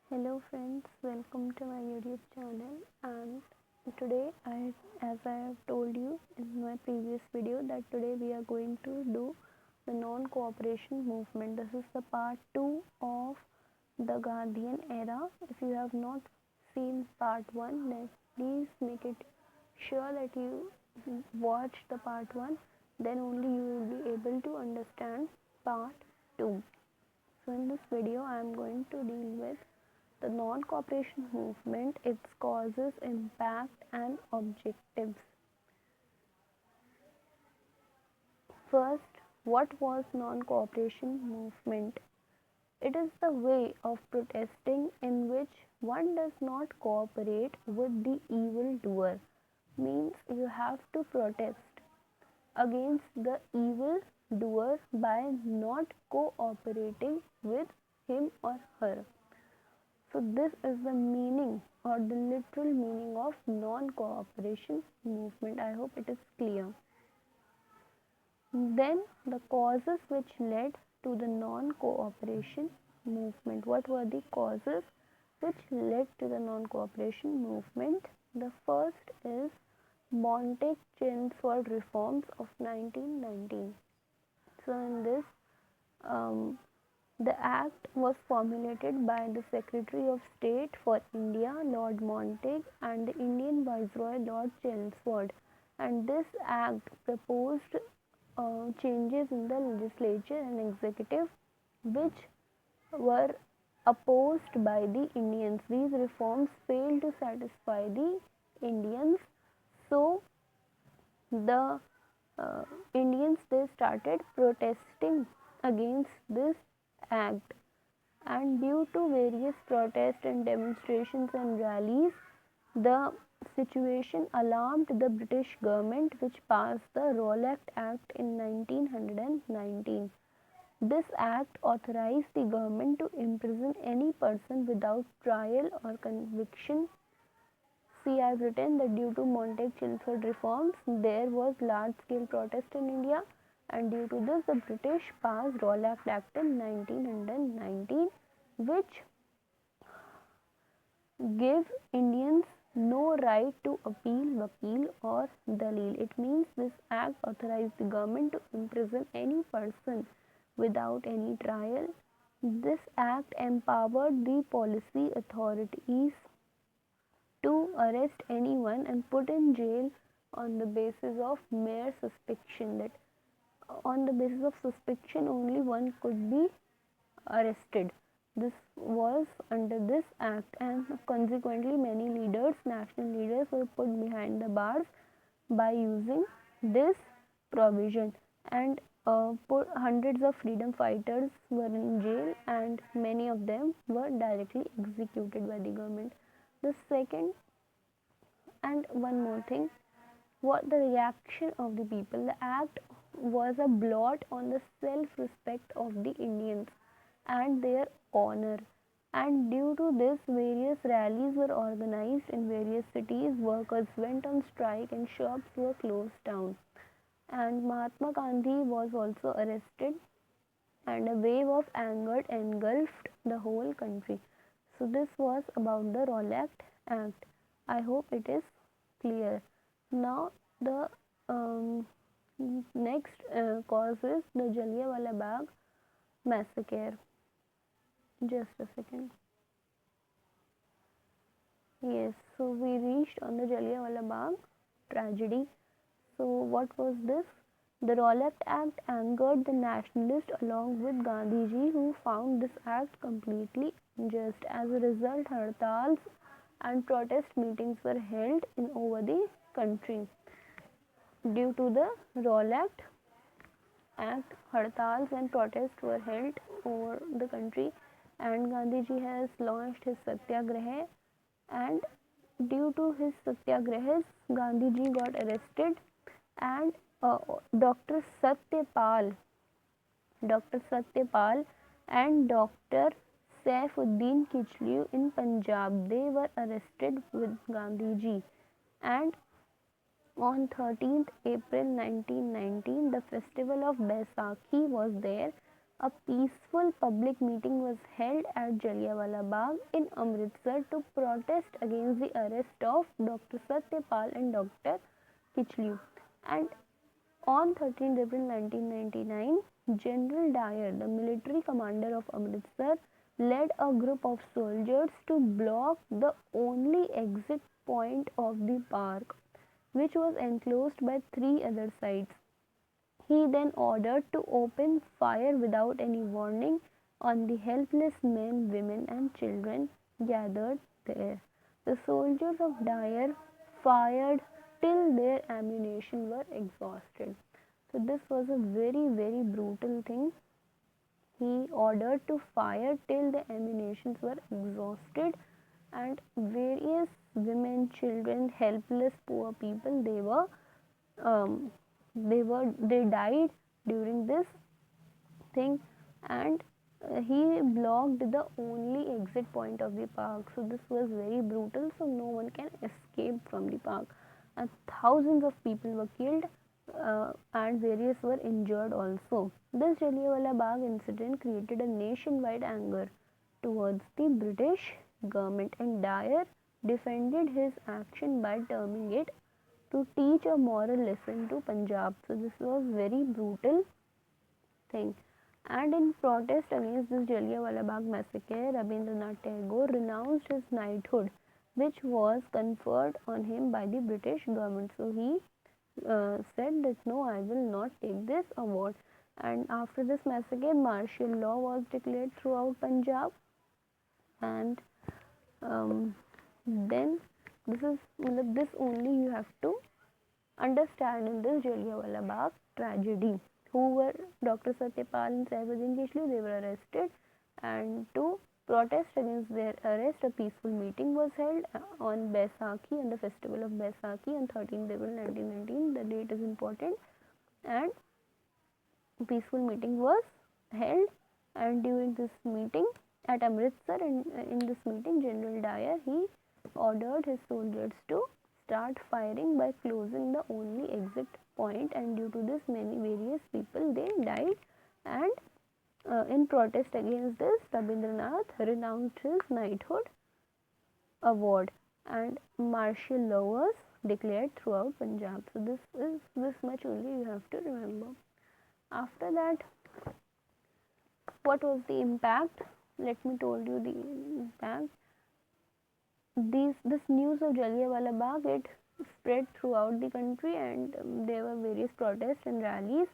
Hello friends, welcome to my YouTube channel. And today as I have told you in my previous video, that today we are going to do the non-cooperation movement. This is the part 2 of the Gandhian era. If you have not seen part 1, then please make it sure that you watch the part 1, then only you will be able to understand part 2. So in this video I am going to deal with the non-cooperation movement, its causes, impact and objectives. First, what was non-cooperation movement? It is the way of protesting in which one does not cooperate with the evil doer. Means you have to protest against the evil doer by not cooperating with him or her. So this is the meaning or the literal meaning of non-cooperation movement. I hope it is clear. Then the causes which led to the non-cooperation movement. What were the causes which led to the non-cooperation movement? The first is Montague-Chelmsford reforms of 1919. So in this the act was formulated by the Secretary of State for India, Lord Montague, and the Indian Viceroy, Lord Chelmsford. And this act proposed changes in the legislature and executive which were opposed by the Indians. These reforms failed to satisfy the Indians, so the Indians they started protesting against this act, and due to various protests and demonstrations and rallies, the situation alarmed the British government, which passed the Rowlatt Act in 1919. This act authorized the government to imprison any person without trial or conviction. See, I have written that due to Montague-Chelmsford reforms, there was large-scale protest in India, and due to this, the British passed Rowlatt Act in 1919, which gave Indians no right to appeal, vakil, or dalil. It means this act authorized the government to imprison any person without any trial. This act empowered the policy authorities to arrest anyone and put in jail on the basis of mere suspicion, that on the basis of suspicion only one could be arrested. This was under this act, and consequently many leaders, national leaders, were put behind the bars by using this provision, and hundreds of freedom fighters were in jail, and many of them were directly executed by the government. The second, and one more thing, what the reaction of the people. The act was a blot on the self-respect of the Indians and their honor. And due to this, various rallies were organized in various cities, workers went on strike, and shops were closed down. And Mahatma Gandhi was also arrested, and a wave of anger engulfed the whole country. So, this was about the Rowlatt Act. I hope it is clear. Now, the next cause is the Jallianwala Bagh massacre. Just a second. Yes, so we reached on the Jallianwala Bagh tragedy. So, what was this? The Rowlatt Act angered the nationalists along with Gandhiji, who found this act completely unjust. As a result, hartals and protest meetings were held in over the country. Due to the Rowlatt Act, hartals and protests were held over the country, and Gandhiji has launched his satyagraha, and due to his satyagrahas, Gandhiji got arrested, and Dr. Satyapal, Dr. Satyapal and Dr. Saifuddin Kichliu in Punjab, they were arrested with Gandhiji, and on 13th April 1919, the festival of Baisakhi was there, A peaceful public meeting was held at Jallianwala Bagh in Amritsar to protest against the arrest of Dr. Satyapal and Dr. Kichlew. And on 13th April 1999, General Dyer, the military commander of Amritsar, led a group of soldiers to block the only exit point of the park, which was enclosed by three other sides. He then ordered to open fire without any warning on the helpless men, women, and children gathered there. The soldiers of Dyer fired till their ammunition were exhausted. So, this was a very, very brutal thing. He ordered to fire till the ammunitions were exhausted, and various women, children, helpless, poor people, um, they died during this thing. And he blocked the only exit point of the park. So this was very brutal, so no one can escape from the park, and thousands of people were killed, and various were injured also. This Jallianwala Bagh incident created a nationwide anger towards the British government, and Dyer defended his action by terming it to teach a moral lesson to Punjab. So this was very brutal thing. And in protest against this Jallianwala Bagh massacre, Rabindranath Tagore renounced his knighthood, which was conferred on him by the British government. So he said that no, I will not take this award. And after this massacre, martial law was declared throughout Punjab, and um, then this only you have to understand in this Jallianwala Bagh tragedy. Who were Dr. Satyapal and Saifuddin Kichlew? They were arrested, and to protest against their arrest, a peaceful meeting was held on Baisakhi, on the festival of Baisakhi on 13th April 1919. The date is important, and a peaceful meeting was held. And during this meeting at Amritsar, and in this meeting, General Dyer, he ordered his soldiers to start firing by closing the only exit point, and due to this many various people they died. And in protest against this, Rabindranath renounced his knighthood award, and martial law was declared throughout Punjab. So this much only you have to remember. After that, what was the impact? Let me told you the impact. This news of Jallianwala Bagh, it spread throughout the country, and there were various protests and rallies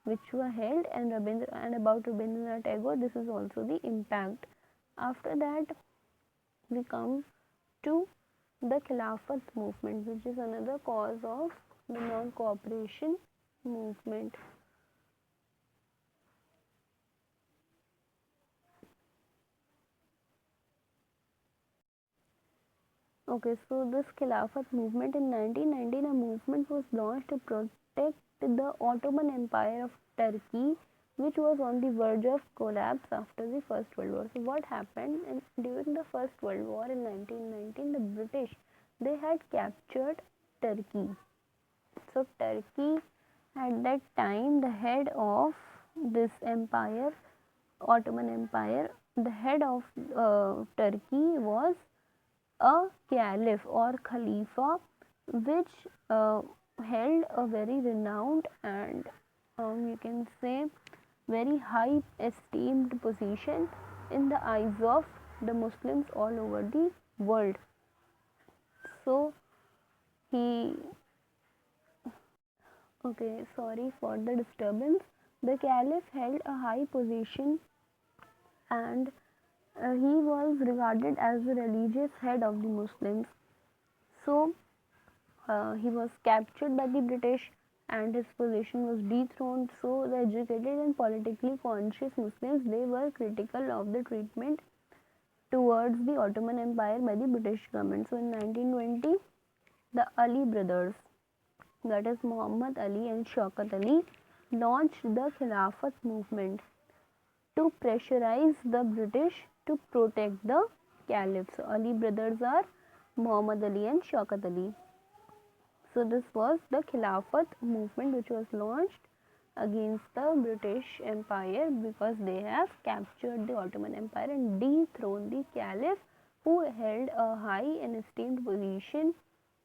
which were held, and about Rabindranath Tagore, this is also the impact. After that, we come to the Khilafat movement, which is another cause of the non-cooperation movement. Okay, so this Khilafat movement in 1919, a movement was launched to protect the Ottoman Empire of Turkey, which was on the verge of collapse after the First World War. So what happened? And during the First World War in 1919, the British, they had captured Turkey. So Turkey at that time, the head of this empire, Ottoman Empire, the head of Turkey was a caliph or khalifa, which held a very renowned and you can say very high esteemed position in the eyes of the Muslims all over the world. So he, okay, sorry for the disturbance. The caliph held a high position, and he was regarded as the religious head of the Muslims. So he was captured by the British, and his position was dethroned. So the educated and politically conscious Muslims, they were critical of the treatment towards the Ottoman Empire by the British government. So in 1920, the Ali brothers, that is Muhammad Ali and Shaukat Ali, launched the Khilafat movement to pressurize the British to protect the caliph. So Ali brothers are Muhammad Ali and Shaukat Ali. So this was the Khilafat movement which was launched against the British Empire because they have captured the Ottoman Empire and dethroned the Caliph, who held a high and esteemed position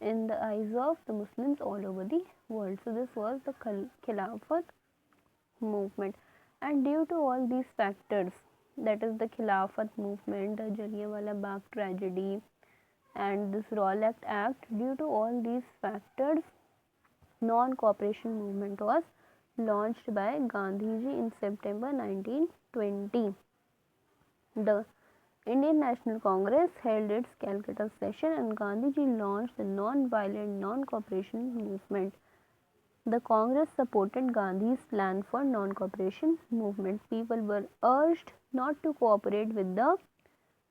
in the eyes of the Muslims all over the world. So this was the Khilafat movement, and due to all these factors, that is the Khilafat movement, the Jallianwala Bagh tragedy, and this Rowlatt Act, due to all these factors, non-cooperation movement was launched by Gandhiji in September 1920. The Indian National Congress held its Calcutta session and Gandhiji launched the non-violent non-cooperation movement. The Congress supported Gandhi's plan for non-cooperation movement. People were urged not to cooperate with the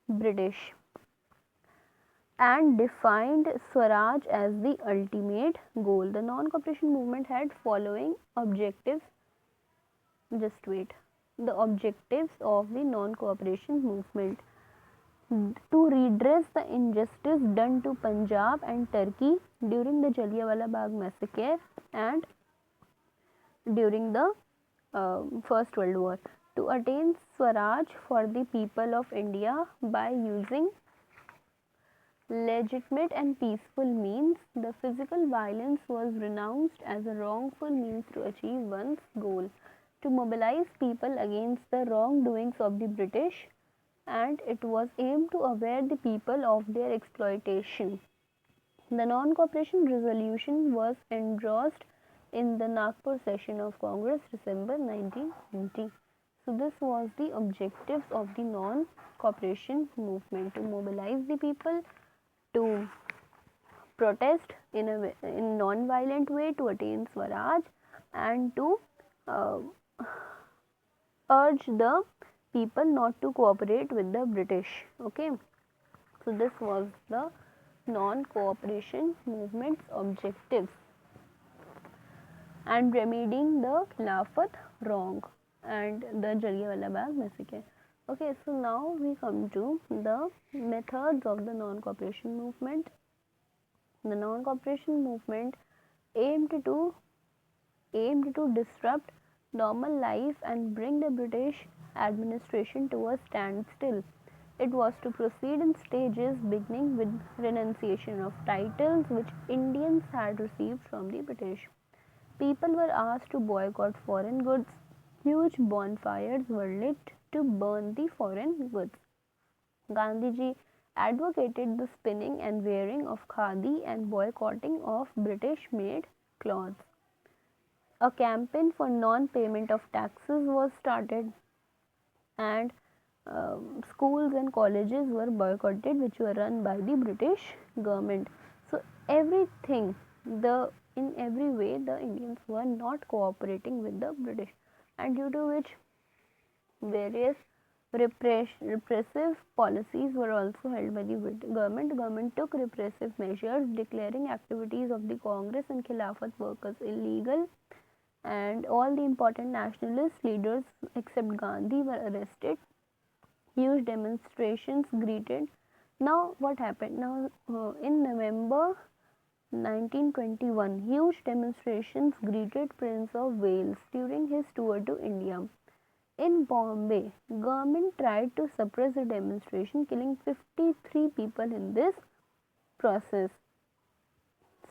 British and defined Swaraj as the ultimate goal. The non-cooperation movement had following objectives. Just wait. The objectives of the non-cooperation movement: to redress the injustice done to Punjab and Turkey during the Jallianwala Bagh massacre and during the First World War, to attain Swaraj for the people of India by using legitimate and peaceful means. The physical violence was renounced as a wrongful means to achieve one's goal, to mobilize people against the wrongdoings of the British, and it was aimed to aware the people of their exploitation. The non-cooperation resolution was endorsed in the Nagpur session of Congress, December 1920. So this was the objectives of the non-cooperation movement: to mobilize the people, to protest in a non-violent way, to attain Swaraj, and to uh, urge the people not to cooperate with the British. Okay, so this was the non-cooperation movement's objectives, and remedying the Khilafat wrong and the Jallianwala Bagh massacre. Okay, so now we come to the methods of the non-cooperation movement. The non-cooperation movement aimed to disrupt normal life and bring the British administration to a standstill. It was to proceed in stages, beginning with renunciation of titles which Indians had received from the British. People were asked to boycott foreign goods. Huge bonfires were lit to burn the foreign goods. Gandhiji advocated the spinning and wearing of khadi and boycotting of British made clothes. A campaign for non-payment of taxes was started, and schools and colleges were boycotted which were run by the British government. So everything, the in every way the Indians were not cooperating with the British, and due to which various repressive policies were also held by the government. The government took repressive measures, declaring activities of the Congress and Khilafat workers illegal, and all the important nationalist leaders except Gandhi were arrested. Huge demonstrations greeted. Now what happened? Now in November 1921, huge demonstrations greeted Prince of Wales during his tour to India. In Bombay, government tried to suppress the demonstration, killing 53 people in this process.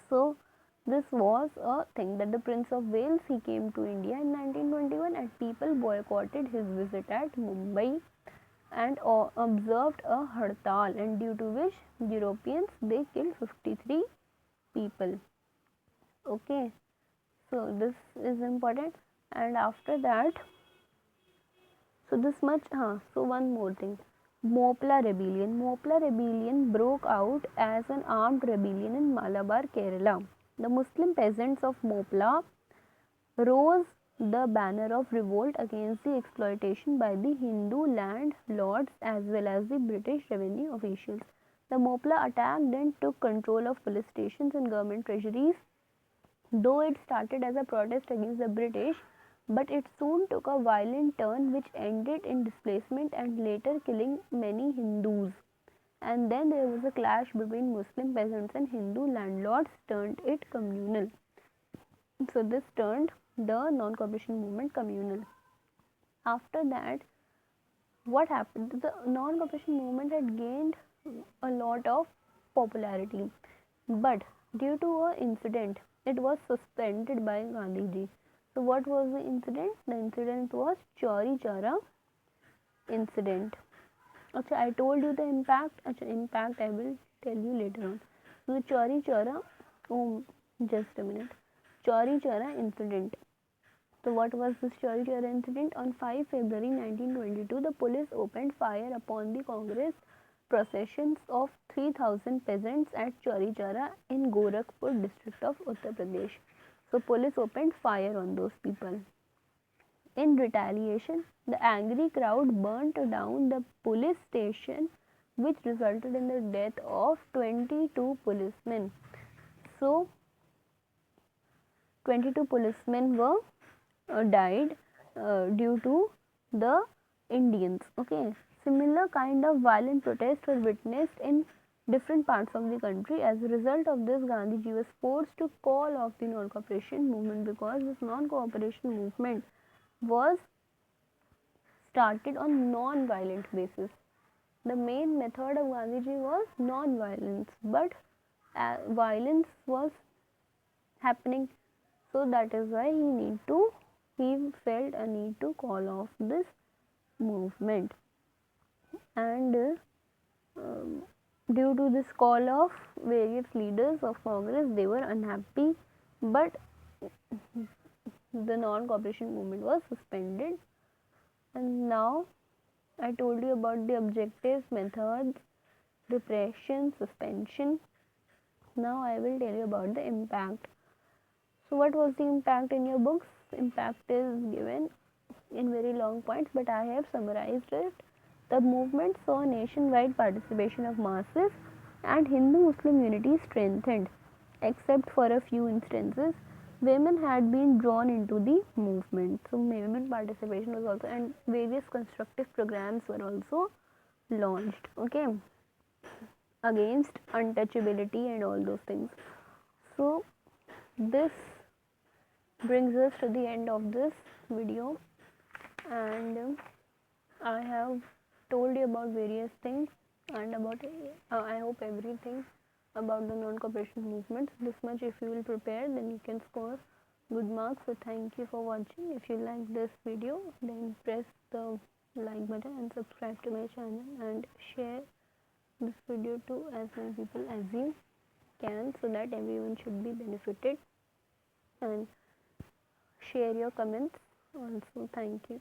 So this was a thing that the Prince of Wales, he came to India in 1921 and people boycotted his visit at Mumbai and observed a hartal, and due to which Europeans, they killed 53 people. Okay, so this is important. And after that, so this much, so one more thing. Mopla rebellion. Mopla rebellion broke out as an armed rebellion in Malabar, Kerala. The Muslim peasants of Mopla rose the banner of revolt against the exploitation by the Hindu landlords as well as the British revenue officials. The Mopla attacked and took control of police stations and government treasuries. Though it started as a protest against the British, but it soon took a violent turn which ended in displacement and later killing many Hindus. And then there was a clash between Muslim peasants and Hindu landlords, turned it communal. So this turned the non-cooperation movement communal. After that, what happened? The non-cooperation movement had gained a lot of popularity, but due to an incident, it was suspended by Gandhiji. So, what was the incident? The incident was Chauri Chara incident. Okay, I told you the impact. Impact I will tell you later on. So, the Chauri Chara, oh, just a minute. Chauri Chara incident. So, what was this Chauri Chara incident? On 5 February 1922, the police opened fire upon the Congress processions of 3,000 peasants at Chauri Chara in Gorakhpur district of Uttar Pradesh. So, police opened fire on those people. In retaliation, the angry crowd burnt down the police station, which resulted in the death of 22 policemen. So, 22 policemen were died due to the Indians. Okay, similar kind of violent protests were witnessed in different parts of the country. As a result of this, Gandhiji was forced to call off the non-cooperation movement, because this non-cooperation movement was started on non-violent basis. The main method of Gandhiji was non-violence, but violence was happening, so that is why he felt a need to call off this movement. And due to this call of various leaders of Congress, they were unhappy, but the non-cooperation movement was suspended. And now I told you about the objectives, methods, repression, suspension. Now I will tell you about the impact. So, what was the impact in your books? Impact is given in very long points, but I have summarized it. The movement saw nationwide participation of masses, and Hindu-Muslim unity strengthened. Except for a few instances, women had been drawn into the movement. So, women participation was also, and various constructive programs were also launched. Okay, against untouchability and all those things. So, this brings us to the end of this video, and I have told you about various things, and about I hope everything about the non-cooperation movements. This much if you will prepare, then you can score good marks. So thank you for watching. If you like this video, then press the like button and subscribe to my channel, and share this video to as many people as you can, so that everyone should be benefited, and share your comments also. Thank you.